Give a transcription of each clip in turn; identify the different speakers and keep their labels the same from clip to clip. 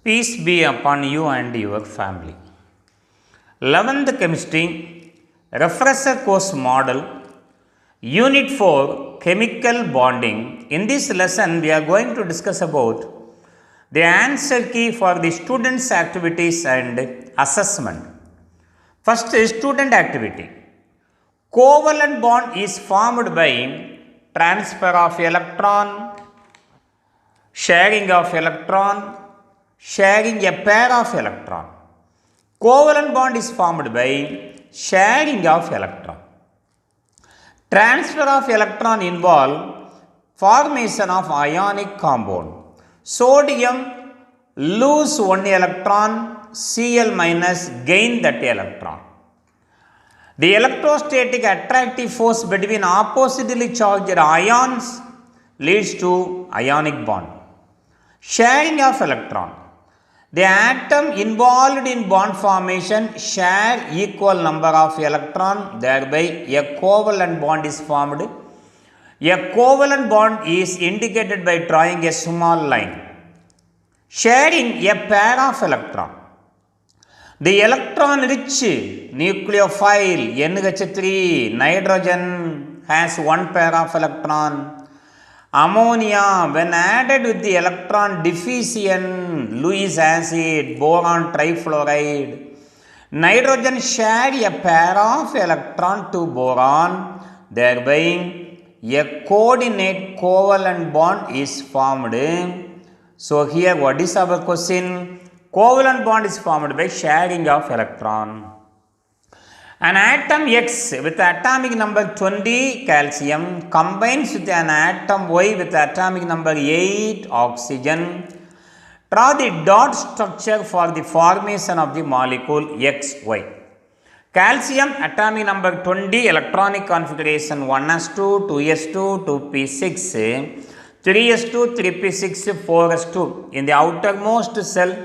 Speaker 1: Peace be upon you and your family. 11th Chemistry Refresher Course Model Unit 4 Chemical Bonding. In this lesson, we are going to discuss about the answer key for the students' activities and assessment. First, student activity. Covalent bond is formed by transfer of electron, sharing of electron, sharing a pair of electron. Covalent bond is formed by sharing of electron. Transfer of electron involve formation of ionic compound. Sodium lose one electron, Cl minus gain that electron. The electrostatic attractive force between oppositely charged ions leads to ionic bond. Sharing of electron. The atom involved in bond formation share equal number of electron, thereby a covalent bond is formed. A covalent bond is indicated by drawing a small line. Sharing a pair of electron. The electron rich nucleophile NH3 nitrogen has one pair of electron. Ammonia, when added with the electron deficient Lewis acid, boron trifluoride, nitrogen share a pair of electron to boron, thereby a coordinate covalent bond is formed. So here what is our question? Covalent bond is formed by sharing of electron. An atom X with atomic number 20 calcium combines with an atom Y with atomic number 8 oxygen. Draw the dot structure for the formation of the molecule XY. Calcium atomic number 20 electronic configuration 1s2, 2s2, 2p6, 3s2, 3p6, 4s2. In the outermost cell,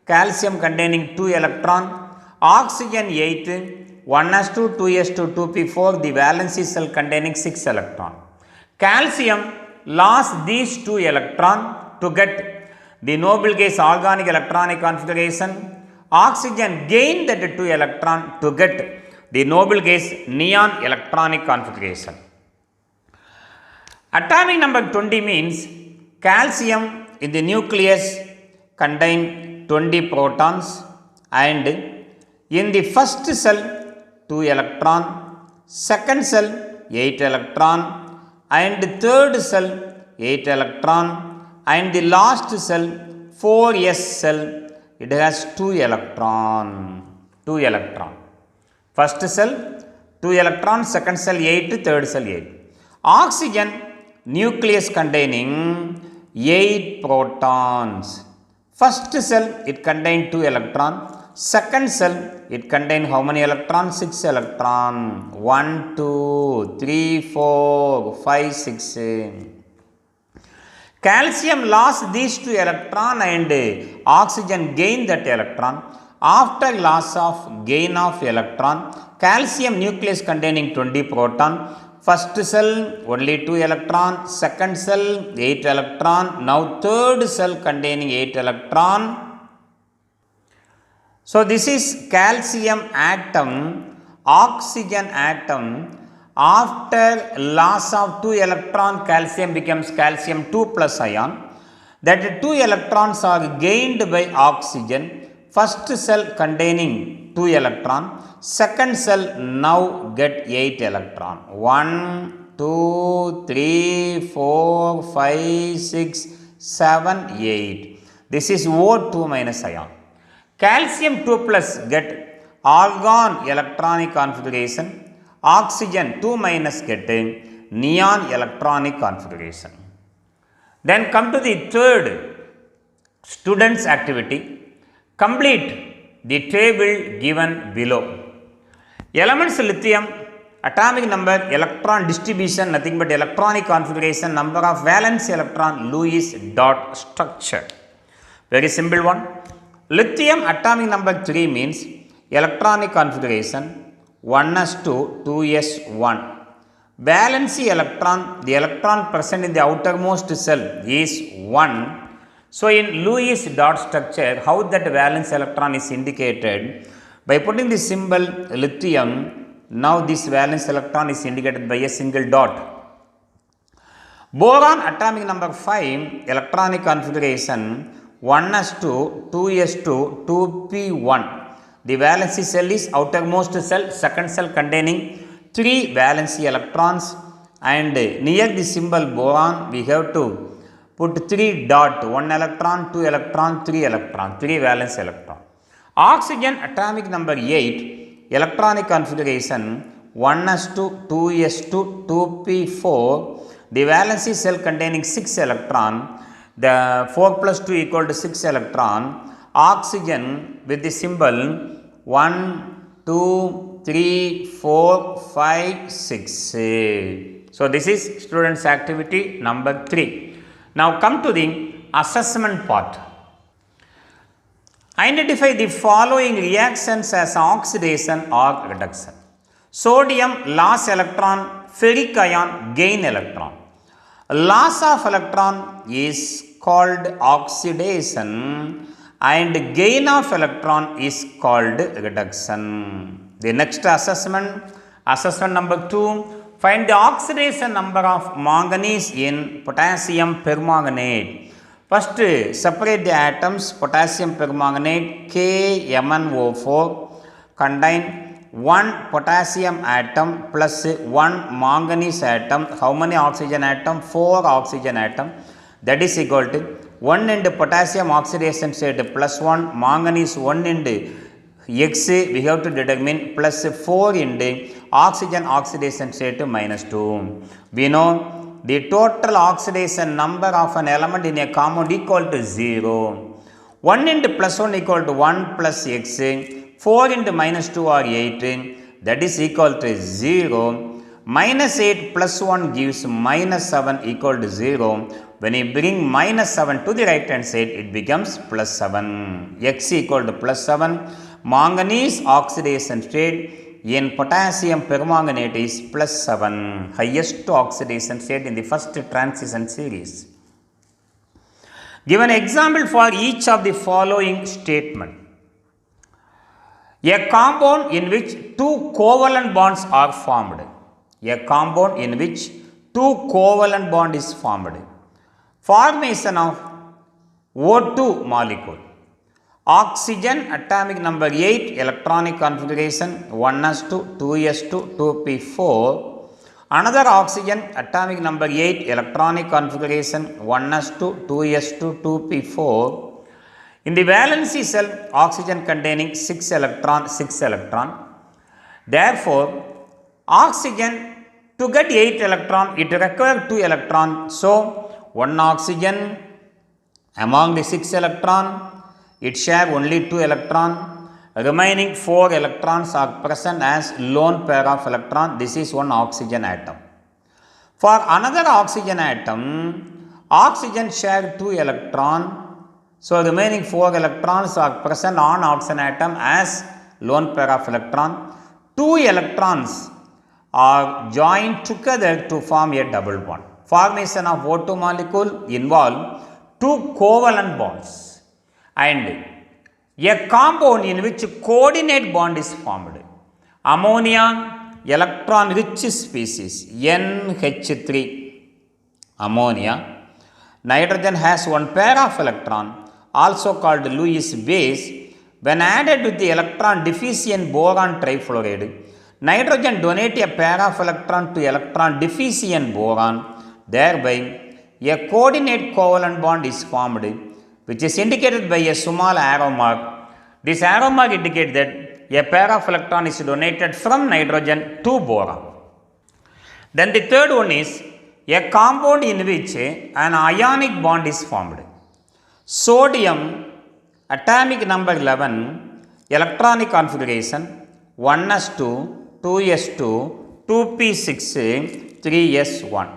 Speaker 1: calcium containing 2 electron, oxygen 8, 1s2, 2s2, 2p4, the valency cell containing 6 electron. Calcium lost these 2 electron to get the noble gas organic electronic configuration. Oxygen gained that 2 electron to get the noble gas neon electronic configuration. Atomic number 20 means calcium in the nucleus contain 20 protons, and in the first cell 2 electron, second cell 8 electron, and third cell 8 electron, and the last cell 4s cell, it has 2 electron. 2 electron. First cell 2 electron, second cell 8, third cell 8. Oxygen nucleus containing 8 protons. First cell it contains 2 electron. Second cell it contains how many electrons? 6 electron. 1, 2, 3, 4, 5, 6. Calcium lost these 2 electron and oxygen gained that electron. After loss of gain of electron, calcium nucleus containing 20 proton. First cell only 2 electron. Second cell 8 electron. Now third cell containing 8 electron. So this is calcium atom, oxygen atom. After loss of 2 electron, calcium becomes calcium 2 plus ion. That 2 electrons are gained by oxygen. First cell containing 2 electron. Second cell now get 8 electron. 1, 2, 3, 4, 5, 6, 7, 8. This is O2 minus ion. Calcium 2 plus get argon electronic configuration. Oxygen 2 minus get neon electronic configuration. Then come to the third students activity. Complete the table given below. Elements lithium, atomic number, electron distribution, nothing but electronic configuration, number of valence electron, Lewis dot structure. Very simple one. Lithium atomic number 3 means electronic configuration 1s2, 2s1. Valency electron, the electron present in the outermost cell is 1. So in Lewis dot structure, how that valence electron is indicated? By putting the symbol lithium, now this valence electron is indicated by a single dot. Boron atomic number 5, electronic configuration 1s2, 2s2, 2p1. The valency cell is outermost cell, second cell containing 3 valency electrons, and near the symbol boron we have to put 3 dot, 1 electron, 2 electron, 3 electron, 3 valence electron. Oxygen atomic number 8, electronic configuration 1s2, 2s2, 2p4. The valency cell containing 6 electron, the 4 plus 2 equal to 6 electron. Oxygen with the symbol 1, 2, 3, 4, 5, 6. So this is students activity number 3. Now come to the assessment part. Identify the following reactions as oxidation or reduction. Sodium loss electron, ferric ion gain electron. Loss of electron is called oxidation and gain of electron is called reduction. The next assessment number 2, find the oxidation number of manganese in potassium permanganate. First, separate the atoms. Potassium permanganate KMnO4 contain 1 potassium atom plus 1 manganese atom. How many oxygen atom? 4 oxygen atom. That is equal to 1 into potassium oxidation state plus 1, manganese 1 into X we have to determine plus 4 into oxygen oxidation state minus 2. We know the total oxidation number of an element in a compound equal to 0. 1 into plus 1 equal to 1 plus X. 4 into minus 2 or 8, that is equal to 0. Minus 8 plus 1 gives minus 7 equal to 0. When you bring minus 7 to the right hand side, it becomes plus 7. X equal to plus 7. Manganese oxidation state in potassium permanganate is plus 7. Highest oxidation state in the first transition series. Give an example for each of the following statement. A compound in which 2 covalent bonds are formed. A compound in which 2 covalent bond is formed. Formation of O2 molecule. Oxygen atomic number 8, electronic configuration 1s2, 2s2, 2p4. Another oxygen atomic number 8, electronic configuration 1s2, 2s2, 2p4. In the valency cell, oxygen containing 6 electron, 6 electron. Therefore, oxygen to get 8 electron, it requires 2 electron. So, 1 oxygen among the 6 electron, it share only 2 electron. Remaining 4 electrons are present as lone pair of electron. This is one oxygen atom. For another oxygen atom, oxygen share 2 electron. So remaining 4 electrons are present on oxygen atom as lone pair of electron. 2 electrons are joined together to form a double bond. Formation of O2 molecule involve 2 covalent bonds and a compound in which coordinate bond is formed. Ammonia electron rich species NH3. Ammonia. Nitrogen has one pair of electron, also called Lewis base. When added with the electron deficient boron trifluoride, nitrogen donate a pair of electron to electron deficient boron. Thereby, a coordinate covalent bond is formed, which is indicated by a small arrow mark. This arrow mark indicates that a pair of electron is donated from nitrogen to boron. Then the third one is a compound in which an ionic bond is formed. Sodium atomic number 11, electronic configuration 1s2, 2s2, 2p6, 3s1.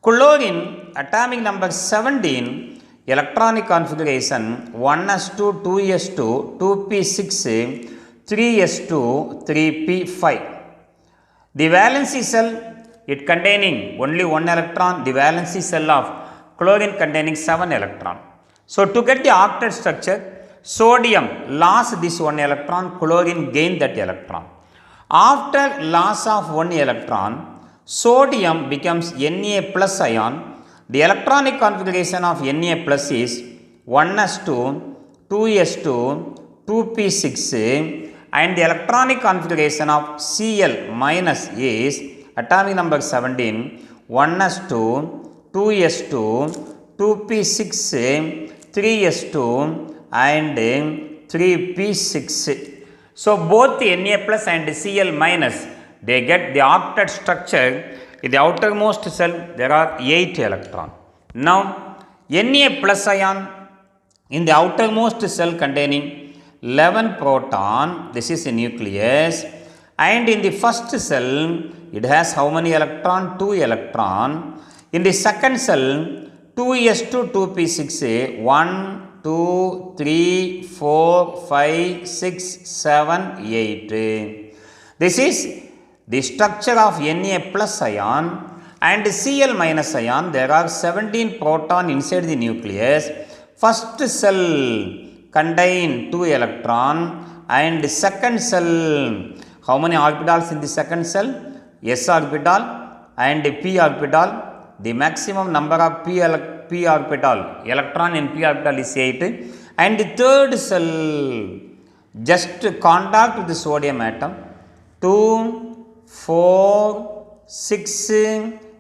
Speaker 1: Chlorine atomic number 17, electronic configuration 1s2, 2s2, 2p6, 3s2, 3p5. The valency cell, it containing only 1 electron. The valency cell of chlorine containing 7 electron. So to get the octet structure, sodium lost this one electron, chlorine gained that electron. After loss of one electron, sodium becomes Na plus ion. The electronic configuration of Na plus is 1s2, 2s2, 2p6, and the electronic configuration of Cl minus is atomic number 17, 1s2, 2s2, 2p6, 3s2 and 3p6. So both the Na plus and Cl minus, they get the octet structure. In the outermost cell there are 8 electrons. Now Na plus ion in the outermost cell containing 11 proton, this is a nucleus, and in the first cell it has how many electron? 2 electron. In the second cell 2s2, 2p6, 1, 2, 3, 4, 5, 6, 7, 8. This is the structure of Na plus ion and Cl minus ion. There are 17 proton inside the nucleus. First cell contain 2 electron and second cell, how many orbitals in the second cell? S orbital and p orbital. The maximum number of p orbital, electron in p orbital is 8, and the third cell just contact with the sodium atom, 2, 4, 6,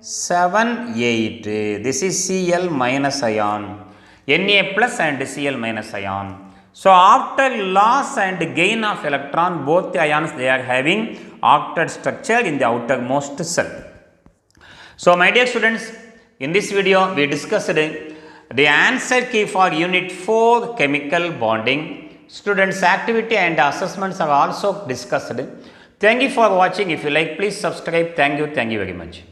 Speaker 1: 7, 8. This is Cl minus ion, Na plus and Cl minus ion. So after loss and gain of electron, both the ions they are having octet structure in the outermost cell. So my dear students, in this video we discussed the answer key for unit 4 chemical bonding. Students activity and assessments are also discussed. Thank you for watching. If you like, please subscribe. Thank you very much.